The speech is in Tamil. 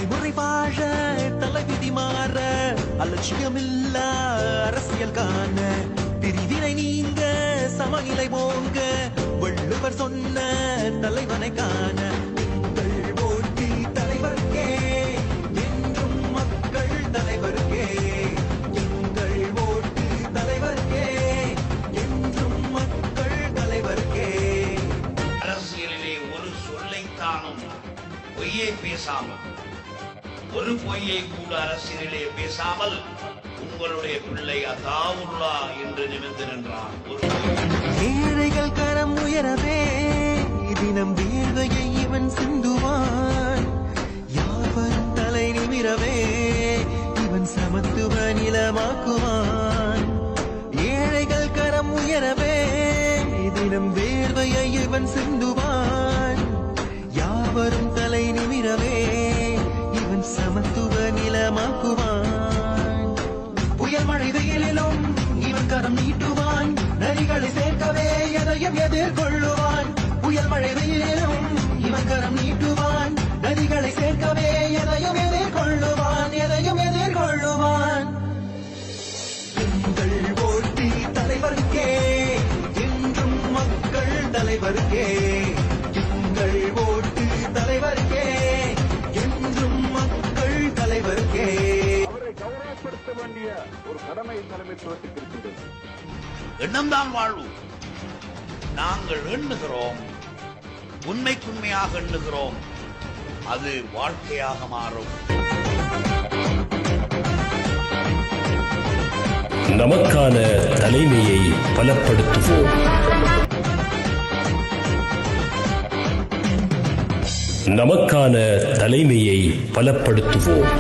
தலைமுறை வாழ தலைவிதி மாற அலட்சியமில்ல அரசியல் காண பிரிவினை நீங்க சமநிலை போங்க வள்ளுவர் சொன்ன தலைவனை காண எங்கள் ஓட்டி தலைவருக்கே என்றும் மக்கள் தலைவருக்கே எங்கள் ஓட்டி தலைவருக்கே என்றும் மக்கள் தலைவருக்கே. அரசியலிலே ஒரு சொல்லைத்தானும் பொய்யை பேசாமல் ஒரு பொய்யை கூட அரசியலிலே பேசாமல் உங்களுடைய பிள்ளை அதாவுல்லா என்று நிமிர்ந்து நின்றான். ஏழைகள் கரம் உயரவே தினம் வீழ்வையை இவன் சிந்துவான். யாவரும் தலை நிமிரவே இவன் சமத்துவ நிலமாக்குவான். ஏழைகள் கரம் உயரவே தினம் வேர்வையை இவன் சிந்துவான். யாவரும் தலை நிமிரவே இவன் சமத்துவ நிலமாக்குவான். புயல் மழை வெயிலிலும் இவன் கரம் நீட்டுவான். நரிகளை சேர்க்கவே எதையும் எதிர்கொள்ளுவான். புயல் மழை வெயிலிலும் இவன் கரம் நீட்டுவான். நரிகளை சேர்க்கவே எதையும் எதிர்கொள்ளுவான். எதையும் எதிர்கொள்ளுவான். எங்கள் ஓட்டி தலைவருக்கே என்றும் மக்கள் தலைவருக்கே எங்கள் ஓட்டு தலைவருக்கே என்றும் மக்கள் தலைவருக்கே. அவரை கௌரவப்படுத்த வேண்டிய ஒரு கடமை தலைமைத்துவத்துக்கு இருக்கின்றது. எண்ணம்தான் வாழ்வு. நாங்கள் எண்ணுகிறோம், உண்மைக்குண்மையாக எண்ணுகிறோம், அது வாழ்க்கையாக மாறும். நமக்கான தலைமையை பலப்படுத்துவோம். நமக்கான தலைமையை பலப்படுத்துவோம்.